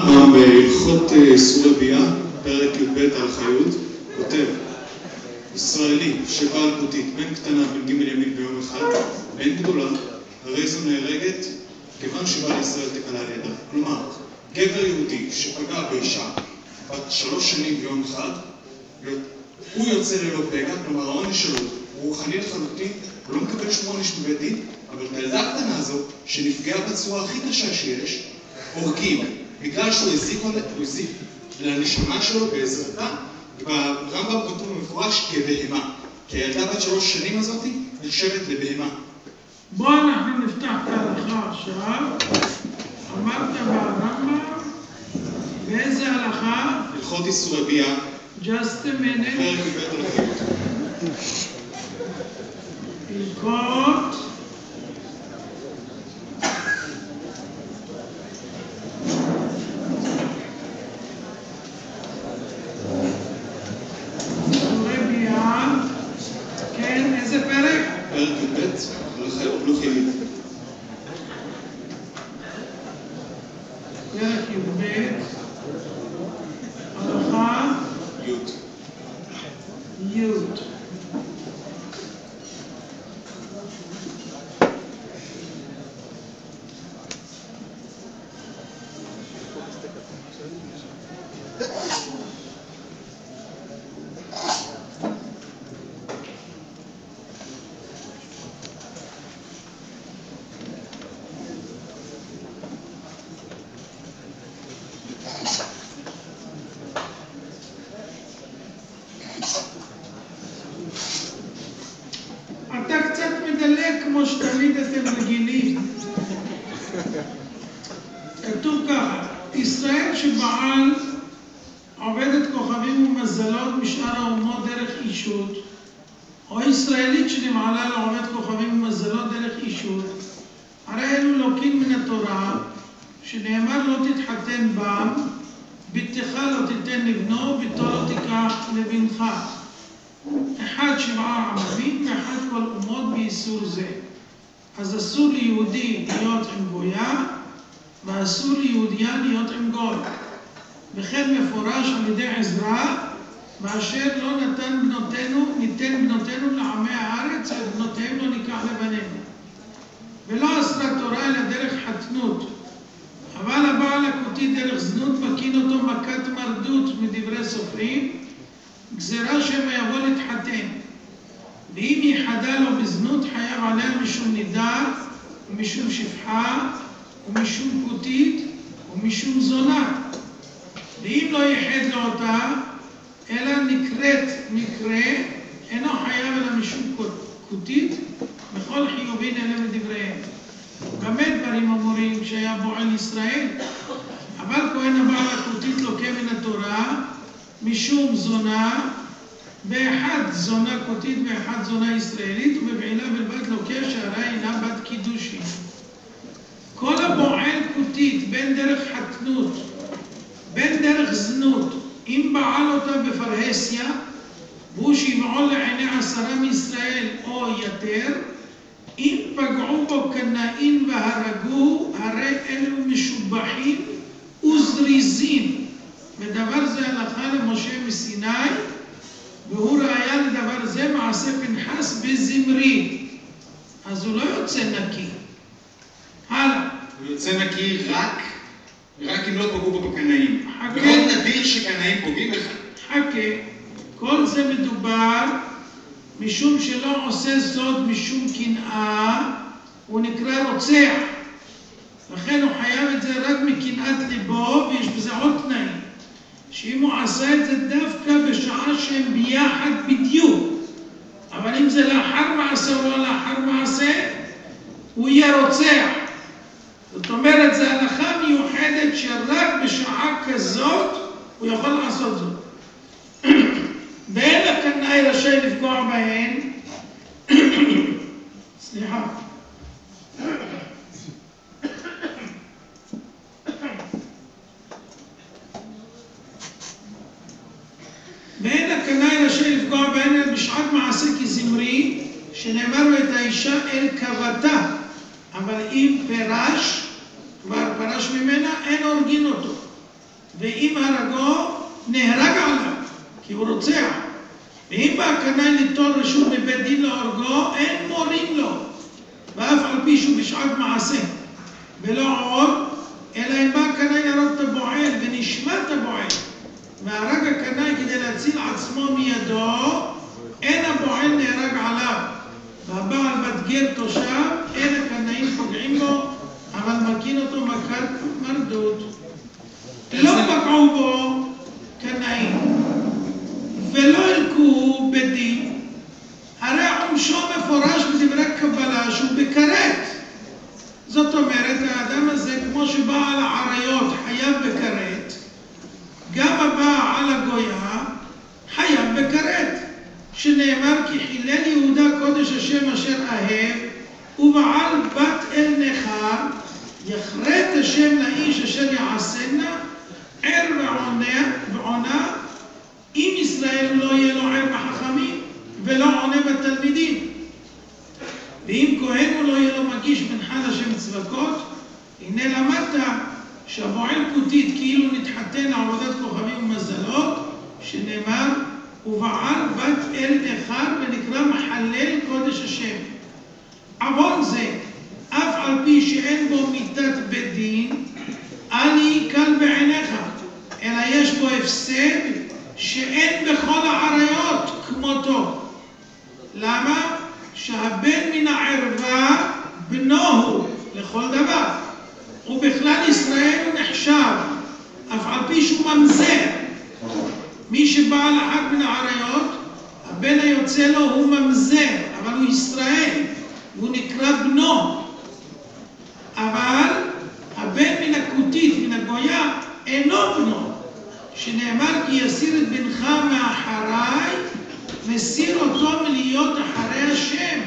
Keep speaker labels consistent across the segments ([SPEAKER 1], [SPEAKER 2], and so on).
[SPEAKER 1] הרמב"ם בהלכות איסורי ביאה, פרק י"ב על חיות, כותב: ישראלי שבעל כותית בין קטנה בין ג' ימין ביום אחד, בין גדולה, הרי זו נהרגת כיוון שבעל ישראל תקלה על ידה. כלומר, גבר יהודי שפגע באישה בת 3 שנים ביום אחד, הוא יוצא ללא פגע, כלומר העונש שלו הוא רוחני לחלוטין, הוא לא מקבל שום עונש בבית דין, אבל את הילדה הקטנה הזו שנפגעה בצורה הכי קשה שיש, הורגים, בגלל שהוא הזיק לנשמה שלו בעזרתה, ברמב"ם כתוב במפורש כבהמה, כי הילדה בת 3 שנים הזאת נחשבת לבהמה.
[SPEAKER 2] בואו אנחנו נפתח את ההלכה עכשיו. אמרת ברמב"ם, באיזה הלכה?
[SPEAKER 1] הלכות איסורי ביאה.
[SPEAKER 2] Just a minute.
[SPEAKER 1] פרק י"ב על חיות.
[SPEAKER 2] הלכות איסורי ביאה. כן, איזה פרק?
[SPEAKER 1] פרק י"ב על חיות, לא חיות.
[SPEAKER 2] פרק י"ב, הלכה י'. אתה קצת מדלג כמו שתמיד אתם רגילים. כתוב ככה: ישראל שבעל עובדת כוכבים ומזלות משאר האומות דרך אישות, או ישראלית שנמעלה לעובד כוכבים ומזלות דרך אישות, הרי אלו לוקים מן התורה, שנאמר לא תתחתן בם, בתך לא תיתן לבנו, ביתו לא תיקח לבנך. 7 עממים ואחד כל אומות באיסור זה. אז אסור ליהודי להיות עם גויה, ואסור ליהודיה להיות עם גוי. וכן מפורש על ידי עזרא, מאשר לא ניתן בנותינו לעמי הארץ, ואת בנותיהם לא ניקח לבנינו. ולא אסרה תורה אלא דרך חתנות. אבל הבעל הכותי דרך זנות מכין אותו מכת מרדות מדברי סופרים, גזירה שמא יבוא להתחתן. ואם יחדה לו בזנות חייב עליה משום נידה, ומשום שפחה, ומשום כותית, ומשום זונה. ואם לא יחד לו אותה, אלא נקראת מקרה, אינו חייב אלא משום כותית, וכל חיובין אלה מדבריהם. במה דברים אמורים שהיה בועל ישראל? אבל כהן הבעל הכותית לוקה מן התורה, משום זונה, באחד זונה כותית ואחד זונה ישראלית, ובבעילה בלבד לוקה שהרי אינה בת קידושין. כל הבועל כותית בין דרך חתנות, בין דרך זנות, אם בעל אותה בפרהסיה, והוא שיבעול לעיני 10 מישראל או יותר, אם פגעו בו קנאים והרגו, הרי אלו משובחים וזריזים. ודבר זה הלכה למשה מסיני, והוא ראיה לדבר זה מעשה פנחס בזמרי. אז הוא לא יוצא נקי. הלאה.
[SPEAKER 1] הוא יוצא נקי רק אם לא פגעו בו בקנאים. מאוד נדיר שקנאים פוגעים לך.
[SPEAKER 2] חכה. כל זה מדובר משום שלא עושה זאת משום קנאה, הוא נקרא רוצח. לכן הוא חייב את זה רק מקנאת ליבו, ויש בזה עוד תנאים. שאם הוא עשה את זה דווקא בשעה שהם ביחד בדיוק, אבל אם זה לאחר מעשה או לא לאחר מעשה, הוא יהיה רוצח. זאת אומרת, זו הלכה מיוחדת שרק בשעה כזאת הוא יכול לעשות זאת. ואין הקנאי רשאי לפגוע בהן. סליחה. ואין הקנאי רשאי לפגוע בהן בשעת מעשה כזמרי, שנאמר לו את האישה אל קבתה, אבל אם פרש, כבר פרש ממנה, אין הורגין אותו. ואם הרגו, נהרג עליו, כי הוא רוצח. ואם בא הקנאי ליטול רשות מבית דין להורגו, אין מורים לו, ואף על פי שהוא בשעת מעשה. ולא עוד, אלא אם בא הקנאי להרוג את הבועל ונשמט הבועל, והרג הקנאי כדי להציל עצמו מידו, אין הבועל נהרג עליו. והבעל בת גר תושב, אין הקנאים פוגעים בו, אבל מכין אותו מכת מרדות. לא פגעו בו קנאים, ולא הלקו בדין, הרי עונשו מפורש בדברי קבלה שהוא בכרת. זאת אומרת, האדם הזה, כמו שבעל העריות חייב בכרת, גם הבעל הגויה חייב בכרת, שנאמר כי חילל יהודה קודש השם אשר אהב, ובעל בת אל נכר, יחרט השם לאיש אשר יעשנה, ער ועונה, אם ישראל לא יהיה לו ער בחכמים, ולא עונה בתלמידים. ואם כהן הוא לא יהיה לו מגיש מנחת השם צבקות, הנה למדת שהבועל כותית כאילו נתחתן עבודת כוכבים ומזלות, שנאמר, ובעל בת אל נכר ונקרא מחלל קודש השם. עוון זה, אף על פי שאין בו מיתת בית דין, אל יקל בעיניך, אלא יש בו הפסד שאין בכל העריות כמותו. למה? שהבן מן הערווה בנו הוא לכל דבר, ובכלל ישראל הוא נחשב, אף על פי שהוא ממזר. מי שבא לאחת מן העריות, הבן היוצא לו הוא ממזר, אבל הוא ישראל, והוא נקרא בנו. אבל הבן מן הכותית, מן הגויה, אינו בנו, שנאמר כי יסיר את בנך מאחריי, מסיר אותו מלהיות אחרי השם.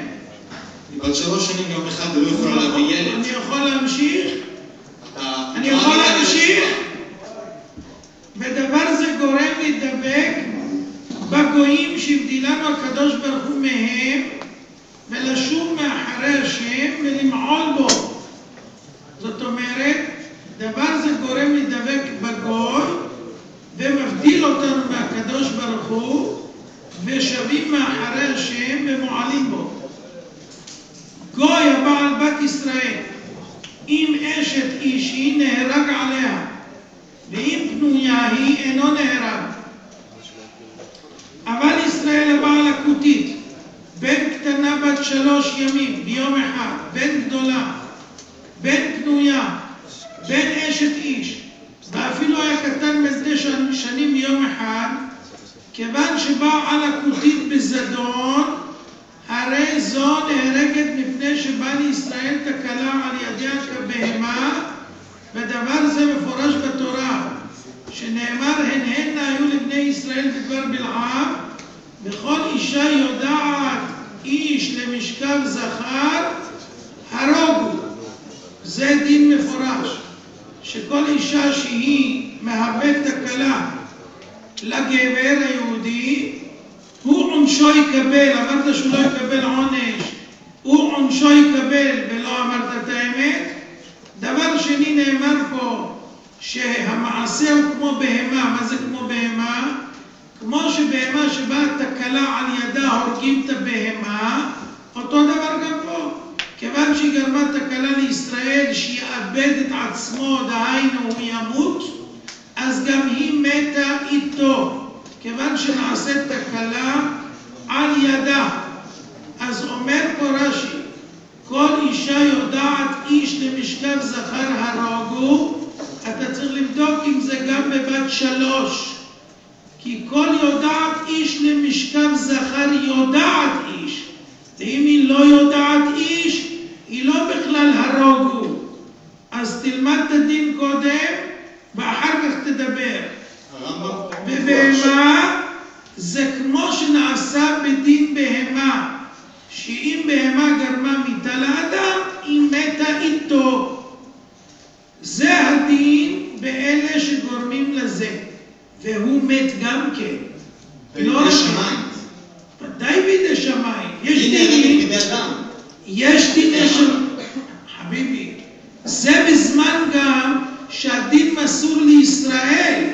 [SPEAKER 1] היא בת 3 שנים יום אחד ולא יכולה להביא ילד.
[SPEAKER 2] אני יכול להמשיך? אני יכול להמשיך? ודבר זה גורם להידבק בגויים שהבדילנו הקדוש ברוך הוא מהם, ולשוב מאחרי השם ולמעול בו. זאת אומרת, דבר זה גורם להידבק בגוי ומבדיל אותנו מהקדוש ברוך הוא, ושבים מאחרי השם ומועלים בו. גוי הבעל בת ישראל, אם אשת אישי נהרג עליה, ואם פנויה היא אינו נהרג. אבל ישראל הבעל הכותית, בן קטנה בת 3 ימים ביום אחד, בן גדולה, בן פנויה, בן אשת איש, ואפילו היה קטן בן 9 שנים ביום אחד, כיוון שבעל הכותית בזדון, הרי זו נהרגת מפני שבא לישראל תקלה על ידיה כבהמה, ודבר זה מפורש בתורה, שנאמר הן היו לבני ישראל בדבר בלעם, וכל אישה יודעת איש למשכב זכר, הרוגו. זה דין מפורש, שכל אישה שהיא מהווה תקלה לגבר היהודי, הוא עונשו יקבל. אמרת שהוא לא יקבל עונש, הוא עונשו יקבל, ולא אמרת את האמת. דבר שני, נאמר פה שהמעשה הוא כמו בהמה. מה זה כמו בהמה? כמו שבהמה שבאה תקלה על ידה הורגים את הבהמה, אותו דבר גם פה. כיוון שהיא גרמה תקלה לישראל שיאבד את עצמו, דהיינו הוא ימות, אז גם היא מתה איתו, כיוון שנעשית תקלה על ידה. אז אומר פה רש"י, כל אישה יודעת איש למשכב זכר הרוגו. אתה צריך לבדוק אם זה גם בבת 3, כי כל יודעת איש למשכב זכר יודעת איש, ואם היא לא יודעת איש, היא לא בכלל הרוגו. אז תלמד את הדין קודם, ואחר כך תדבר. בבהמה זה כמו שנעשה בדין בהמה, שאם בהמה גרמה מיתה לאדם, היא מתה איתו. זה הדין באלה שגורמים לזה, והוא מת גם כן.
[SPEAKER 1] בידי שמיים.
[SPEAKER 2] ודאי בידי שמיים. יש דיני שמיים. חביבי, זה בזמן גם שהדין מסור לישראל,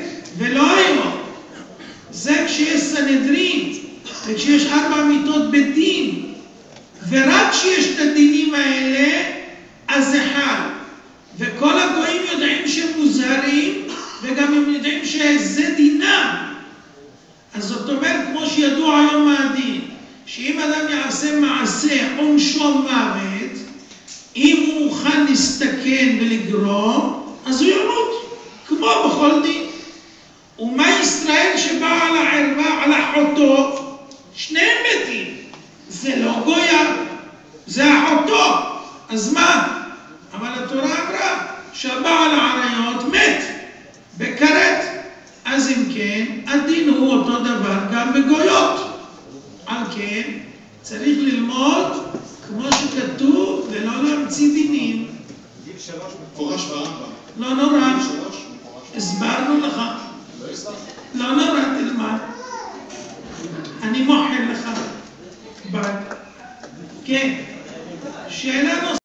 [SPEAKER 2] לתקן ולגרום, אז הוא ימות, כמו בכל דין. ומה ישראל שבא על הערווה, על אחותו, שניהם מתים. זה לא גויה, זה אחותו. אז מה? אבל התורה אמרה שהבעל העריות מת בכרת. אז אם כן, הדין הוא אותו דבר גם בגויות. על כן, צריך ללמוד כמו שכתוב ולא להמציא דינים.
[SPEAKER 1] גיל 3 מפורש ברמב"ם.
[SPEAKER 2] לא נורא.
[SPEAKER 1] גיל 3
[SPEAKER 2] הסברנו לך.
[SPEAKER 1] לא הסברנו.
[SPEAKER 2] לא נורא, תלמד. אני מוחל לך. כן. שאלה נוספת.